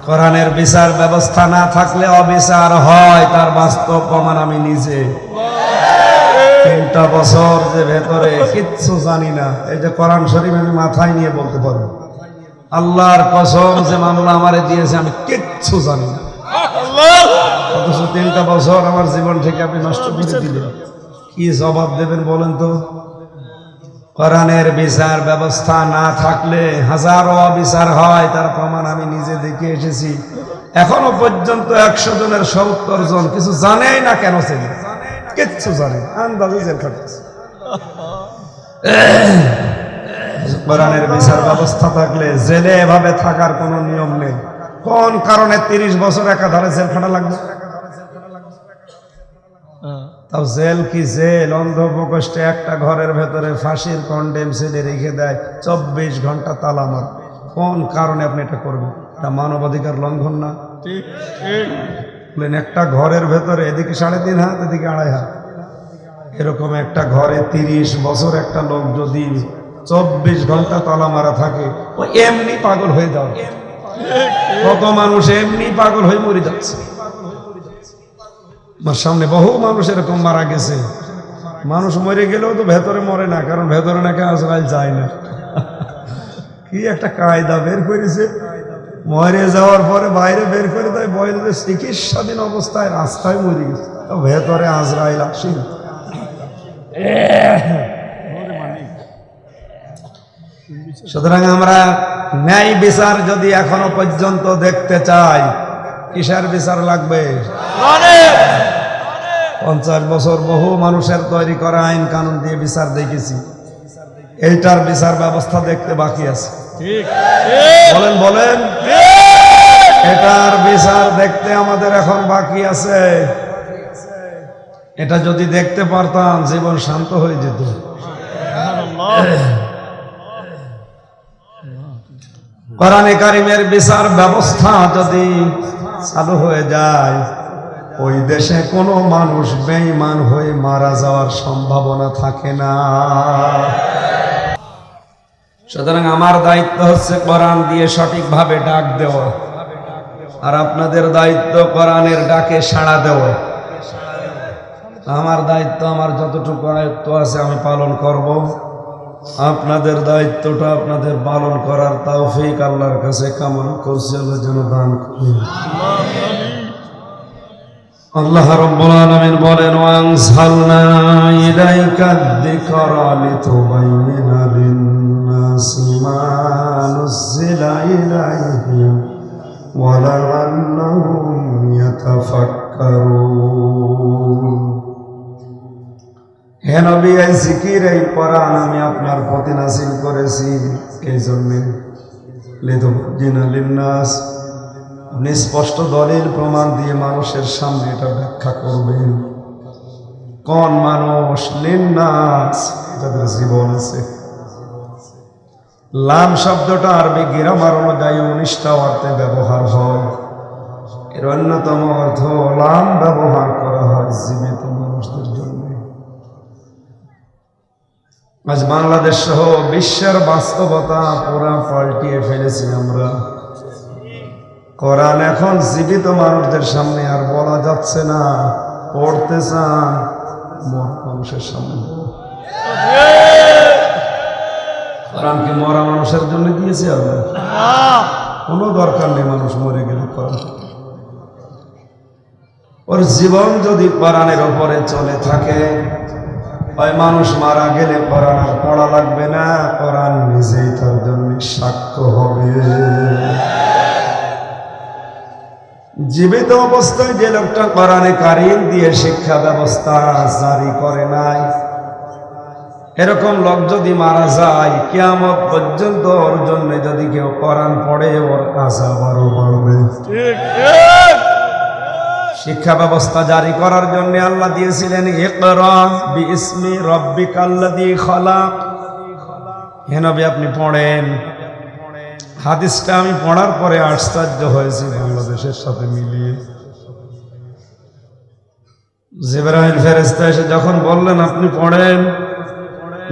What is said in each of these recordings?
কোরআনের বিচার ব্যবস্থা না থাকলে অবিচার হয়, তার বাস্তব প্রমাণ আমি নিজে। 3টা বছর যে ভেতরে কিচ্ছু জানি না, এই যে কোরআন শরীফ আমি মাথায় নিয়ে বলতে পারবো, আল্লাহর কসম যে মামলা আমারে দিয়েছে আমি কিচ্ছু জানি না। অথচ 3টা বছর আমার জীবন থেকে আপনি নষ্ট করে দিলেন, কি জবাব দেবেন বলেন তো? কোরআনের বিচার ব্যবস্থা না থাকলে হাজারো অবিচার হয়, তার প্রমাণ আমি নিজে দেখে এসেছি। এখনো পর্যন্ত 100 জনের 70 জন কিছু জানেই না, কেন চেনে, কিচ্ছু জানে আন্দাজে জেল খাটতেছে। কোরআনের বিচার ব্যবস্থা থাকলে জেলে এভাবে থাকার কোনো নিয়ম নেই। কোন কারণে 30 বছর একাধারে জেল খাটা লাগবে? তাও জেল কি জেল, অন্ধ প্রকোষ্ঠে একটা ঘরের ভেতরে ফাঁসির কন্ডেম ছেলে রেখে দেয়, 24 ঘন্টা তালা মার। কোন কারণে আপনি এটা করবেন? এটা মানবাধিকার লঙ্ঘন না? একটা ঘরের ভেতরে এদিকে 3.5 হাত, এদিকে 2.5 হাত, এরকম একটা ঘরে 30 বছর একটা লোক যদি 24 ঘন্টা তালা মারা থাকে, ও এমনি পাগল হয়ে যাবে। কত মানুষ এমনি পাগল হয়ে মরে যাচ্ছে। আমার সামনে বহু মানুষ এরকম মারা গেছে। মানুষ মরে গেলেও তো ভেতরে মরে না, কারণ ভেতরে নাকি আজরাইল যায় না। কি একটা কায়দা বের করেছে, মরে যাওয়ার পরে বাইরে বের করে দেয়, বলে চিকিৎসাধীন অবস্থায় রাস্তায় মরে গেছে, ভেতরে আজরাইল আসেন। সুতরাং আমরা ন্যায় বিচার যদি এখনো পর্যন্ত দেখতে চাই, কিসের বিচার লাগবে? 50 বছর বহু মানুষের তৈরি করা আইন কানুন দিয়ে বিচার দেখেছি, এইটার বিচার ব্যবস্থা দেখতে বাকি আছে। বলেন বলেন, এটার বিচার দেখতে আমাদের এখন বাকি আছে। এটা যদি দেখতে পারতাম জীবন শান্ত হয়ে যেত। কোরআনে কারিমের বিচার ব্যবস্থা যদি চালু হয়ে যায়, ওই দেশে কোনো মানুষ বেঈমান হয়ে মারা যাওয়ার সম্ভাবনা থাকে না। সুতরাং আমার দায়িত্ব হচ্ছে কোরআন দিয়ে সঠিকভাবে ডাক দেওয়া, আর আপনাদের দায়িত্ব কোরআনের ডাকে সাড়া দেওয়া। আমার দায়িত্ব, আমার যতটুকু আয়ত্ত আছে আমি পালন করব। আপনাদের দায়িত্বটা আপনাদের পালন করার তৌফিক আল্লাহর কাছে কামনা করছি, আল্লাহ যেন দান করেন। আল্লাহ রাব্বুল আলামিন বলেন, ওয়ানজালনা ইলাইকা যিকরা লিতুবাইয়িনা লিন-নাসি মা নুযিলা ইলাইহিম ওয়া লা'আল্লাহুম ইয়াতাফাক্কারুন। হে নবী, এই জিকির, এই কোরআন আমি আপনার প্রতি নাযিল করেছি এই জন্য, লিতুবাইয়িনা লিন-নাস, আপনি স্পষ্ট দলিল প্রমাণ দিয়ে মানুষের সামনে এটা ব্যাখ্যা করবেন। কোন মানুষ? লিন্নাস, যাদের জীবন আছে। লাম শব্দটা আরবি গ্রামার অনুযায়ী 19টা অর্থে ব্যবহার হয়। এর অন্যতম অর্থ লাম ব্যবহার করা হয় জীবিত মানুষদের জন্য। আজ বাংলাদেশ সহ বিশ্বের বাস্তবতা পুরা পাল্টিয়ে ফেলেছি আমরা। কোরআন এখন জীবিত মানুষদের সামনে আর বলা যাচ্ছে না, পড়তে চান মরা মানুষের সামনে। কোরআন কি মরা মানুষের জন্য দিয়েছে? আল্লাহ কোনো দরকার নেই মানুষ মরে গেলে কোরআন। ওর জীবন যদি কোরআনের উপরে চলে থাকে, ওই মানুষ মারা গেলে কোরআন আর পড়া লাগবে না, কোরআন নিজেই তার জন্য সাক্ষ্য হবে। জীবিত অবস্থায় যে লোকটা কোরআনে কারিম দিয়ে শিক্ষা ব্যবস্থা জারি করে নাই, এরকম লোক যদি মারা যায়, কিয়ামত পর্যন্ত ওর জন্য যদি কেউ কোরআন পড়ে, ওর আযাব আরো বাড়বে। শিক্ষা ব্যবস্থা জারি করার জন্য আল্লাহ দিয়েছিলেন ইকরা বিইসমি রাব্বিকাল্লাযী খালাক। হে নবী, আপনি পড়েন। হাদিসটা আমি পড়ার পরে আশ্চর্য হয়েছি বাংলাদেশের সাথে মিলিয়ে। জিবরাইল ফেরেশতা এসে যখন বললেন আপনি পড়েন,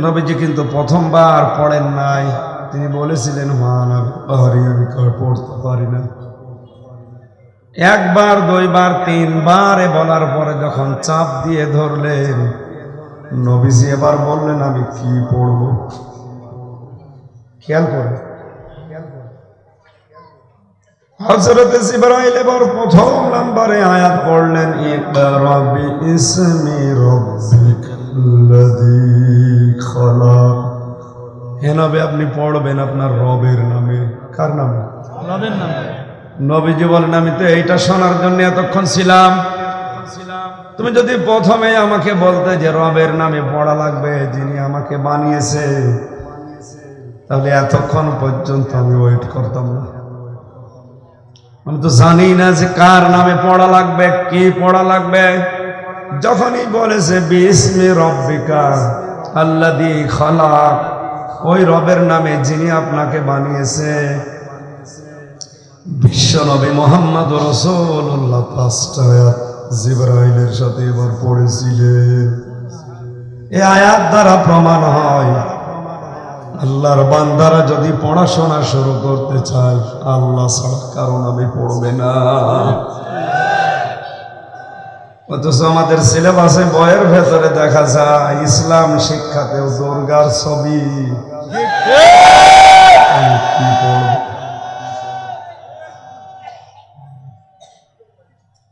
নবীজি কিন্তু প্রথমবার পড়েন নাই। তিনি বলেছিলেন, আমি পড়তে পারি না। একবার, দুইবার, তিনবার বলার পরে যখন চাপ দিয়ে ধরলেন, নবীজি এবার বললেন আমি কি পড়ব। খেয়াল করে হযরত জিবরাইল এবার প্রথম নম্বরে আয়াত পড়লেন, ইকরা বিইসমি রাব্বিকাল্লাযী খালাক। হে নবী, আপনি পড়বেন আপনার রবের নামে। কার নামে? রবের নামে। নবীজি বলেন, আমি তো এইটা শোনার জন্য এতক্ষণ ছিলাম। তুমি যদি প্রথমে আমাকে বলতে যে রবের নামে পড়া লাগবে, যিনি আমাকে বানিয়েছে, তাহলে এতক্ষণ পর্যন্ত আমি ওয়েট করতাম না। আমি তো জানি না যে কার নামে পড়া লাগবে, কি পড়া লাগবে। যখনই বলেছে বিসমি রব্বিকা আল্লাযী খালাক, ওই রবের নামে যিনি আপনাকে বানিয়েছে, বিশ্বনবী মুহাম্মদ রাসূলুল্লাহ 5টা আয়াত জিবরাইলের সাথে এবার পড়েছিলেন। এই আয়াত দ্বারা প্রমাণ হয় আল্লাহর বান্দারা যদি পড়াশোনা শুরু করতে চায়, আল্লাহ ছাড়া কারো নামে পড়বে না। অথচ আমাদের সিলেবাসে বইয়ের ভেতরে দেখা যায় ইসলাম শিক্ষাতেও দুর্গার ছবি। কি পড়ব?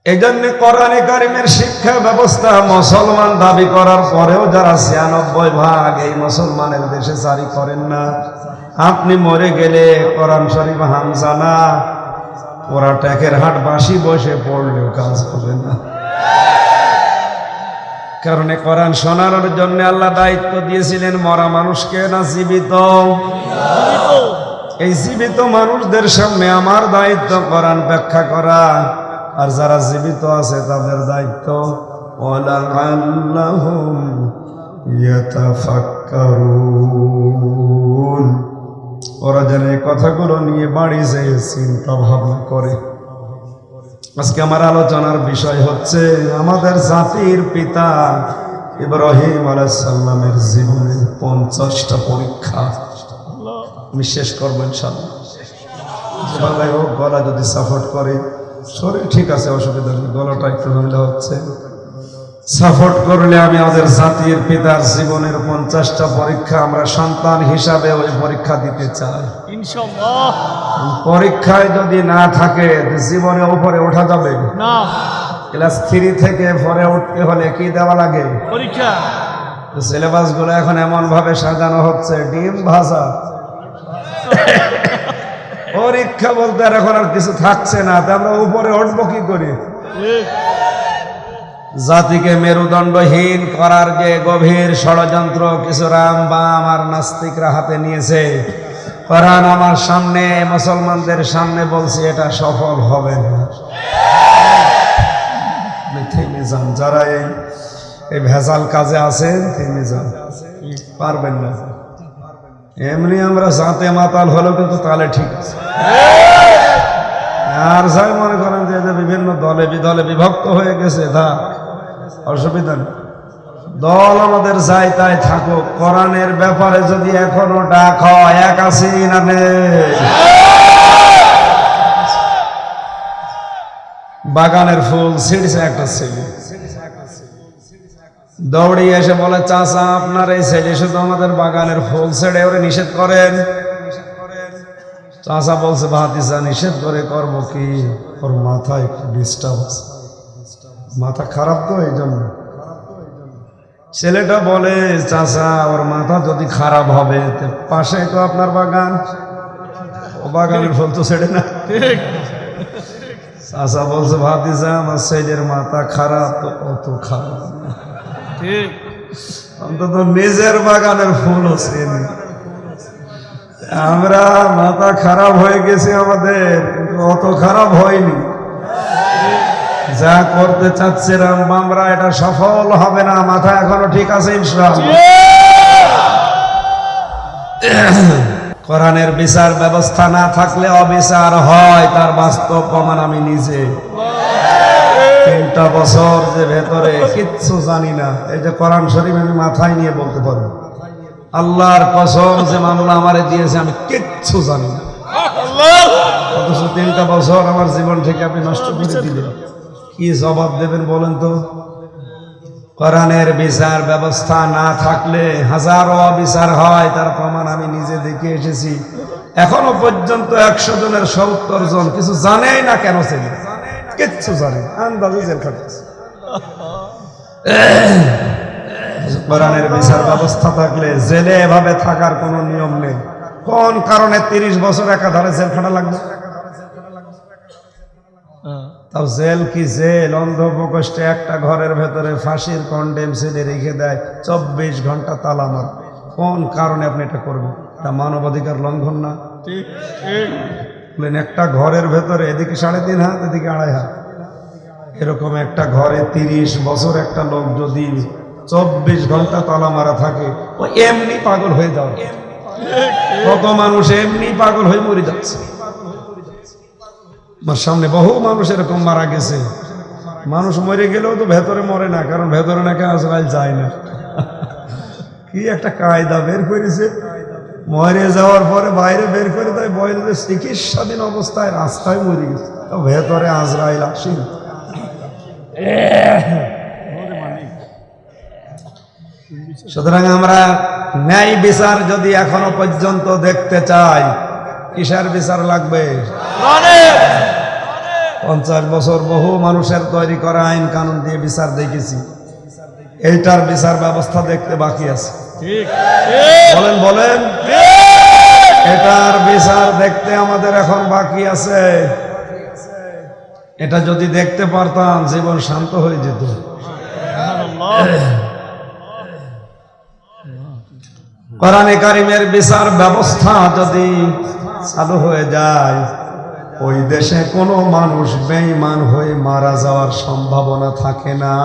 এই জন্য কোরআনে কারিমের শিক্ষা ব্যবস্থা মুসলমান দাবি করার পরেও যারা 96% এই মুসলমানের দেশে জারি করেন না, আপনি মরে গেলে কোরআন শরীফ হামজানা ওরা ট্যাকের হাট বাঁশি বসে পড়লেও কাজ হবে না। কারণ কোরআন শোনার জন্য আল্লাহ দায়িত্ব দিয়েছিলেন মরা মানুষকে, না জীবিত? এই জীবিত মানুষদের সামনে আমার দায়িত্ব কোরআন ব্যাখ্যা করা, আর যারা জীবিত আছে তাদের দায়িত্ব ওয়ালাআল্লাহুম ইয়াতাফাক্কারুন, ওরা যেন এই কথাগুলো নিয়ে বাড়ি যেয়ে চিন্তা ভাবনা করে। আজকে আমার আলোচনার বিষয় হচ্ছে আমাদের জাতির পিতা ইব্রাহিম আলাইহিস সালামের জীবনের 50টা পরীক্ষা। আমি শেষ করবো ইনশাআল্লাহ। বাংলায় হোক, গলা যদি সাপোর্ট করে, শরীর ঠিক আছে, অসুবিধা নেই, গলাটা একটু ঝামেলা হচ্ছে, সাপোর্ট করলে আমি আমাদের জাতির পিতার জীবনের 50টা পরীক্ষা আমরা সন্তান হিসাবে ওই পরীক্ষা দিতে চাই ইনশাআল্লাহ। পরীক্ষায় যদি না থাকে জীবনে উপরে ওঠা যাবে না। ক্লাস 3 থেকে পরে উঠতে হলে কি দেওয়া লাগে? পরীক্ষা। সিলেবাস গুলো এখন এমন ভাবে সাজানো হচ্ছে, ডিম ভাজা পরীক্ষা বলতে আর এখন আর কিছু থাকছে না। আমরা উপরে উঠবো কি করি? জাতিকে মেরুদণ্ডহীন করার যে গভীর ষড়যন্ত্র কিছু রাম বাম আর নাস্তিকরা হাতে নিয়েছে, কোরআন আমার সামনে, মুসলমানদের সামনে বলছি এটা সফল হবে না। থেমে যান, যারা এই ভেজাল কাজে আছেন থেমে যান, পারবেন না। এমনি আমরা জাতে মাতাল হলেও কিন্তু তাহলে ঠিক আছে। আর যাই মনে করেন যে বিভিন্ন দলে বিদলে বিভক্ত হয়ে গেছে, তা অসুবিধা নেই, দল আমাদের যাই তাই থাকুক। কোরআনের ব্যাপারে যদি এখনো ডাক হয়, এক আছি না নেই? বাগানের ফুল ছিঁড়ছে একটা ছেলে, দৌড়িয়ে এসে বলে, চাচা আপনার এই ছেলে শুধু আমাদের বাগানের ফুল ছেড়ে ওরে নিষেধ করেন। চাচা বলছে, ভাতিজা নিষেধ করে করবো কি, ওর মাথা একটু ডিস্টার্ব আছে, মাথা খারাপ তো এই জন্য। ছেলেটা বলে, চাচা ওর মাথা যদি খারাপ হবে, পাশে তো আপনার বাগান, ও বাগানের ফুল তো ছেড়ে না। চাচা বলছে, ভাতিজা আমার ছেলের মাথা খারাপ তো অত খারাপ না, অন্তত নিজের বাগানের ফুলও চেনি। আমরা মাথা খারাপ হয়ে গেছে আমাদের, কিন্তু অত খারাপ হয়নি। যা করতে চাচ্ছিলাম আমরা, এটা সফল হবে না। মাথা এখনো ঠিক আছে ইনশাআল্লাহ। কোরআনের বিচার ব্যবস্থা না থাকলে অবিচার হয়, তার বাস্তব প্রমাণ আমি নিজে। 3টা বছর যে ভেতরে কিচ্ছু জানি না, এই যে কোরআন শরীফ আমি মাথায় নিয়ে বলতে পারবো, আল্লাহর কসম যে মামলা আমারে দিয়েছে আমি কিচ্ছু জানি না। অথচ 3টা বছর আমার জীবন থেকে আপনি নষ্ট করে দিলেন। কি জবাব দেবেন বলেন তো? কোরআনের বিচার ব্যবস্থা না থাকলে হাজারো অবিচার হয়, তার প্রমাণ আমি নিজে দেখে এসেছি। এখনো পর্যন্ত 100 জনের 70 জন কিছু জানেই না কেন ছেলে, কিচ্ছু জানে আন্দাজে জেল খাটতেছে। কোরআনের বিচার ব্যবস্থা থাকলে জেলে এভাবে থাকার কোনো নিয়ম নেই। কোন কারণে 30 বছর একাধারে জেল খাটা লাগবে? তাও জেল কি জেল, অন্ধ প্রকোষ্ঠে একটা ঘরের ভেতরে ফাঁসির কন্ডেম ছেলে রেখে দেয়, 24 ঘন্টা তালা মার। কোন কারণে আপনি এটা করবেন? এটা মানবাধিকার লঙ্ঘন না? বলেন একটা ঘরের ভেতরে এদিকে 3.5 হাত এদিকে 2.5 হাত, এরকম একটা ঘরে 30 বছর একটা লোক যদি 24 ঘন্টা তালা মারা থাকে, ও এমনি পাগল হয়ে যাবে। কত মানুষ এমনি পাগল হয়ে মরে যাচ্ছে। আমার সামনে বহু মানুষ এরকম মারা গেছে। মানুষ মরে গেলেও তো ভেতরে মরে না, কারণ ভেতরে নাকি আজরাইল যায় না। কি একটা কায়দা বের করেছে, মরে যাওয়ার পরে বাইরে বের করে দেয়, বলে চিকিৎসাধীন অবস্থায় রাস্তায় মরে গেছে, তো ভেতরে আজরাইল আসে। সুতরাং আমরা ন্যায় বিচার যদি এখনো পর্যন্ত দেখতে চাই, কিসের বিচার লাগবে? 50 বছর বহু মানুষের তৈরি করা আইন কানুন দিয়ে বিচার দেখেছি, এইটার বিচার ব্যবস্থা দেখতে বাকি আছে। বলেন বলেন, এটার বিচার দেখতে আমাদের এখন বাকি আছে। এটা যদি দেখতে পারতাম জীবন শান্ত হয়ে যেত। কোরআনে কারিমের বিচার ব্যবস্থা যদি চালু হয়ে যায়, ওই দেশে কোনো মানুষ বেঈমান হয়ে মারা যাওয়ার সম্ভাবনা থাকে না।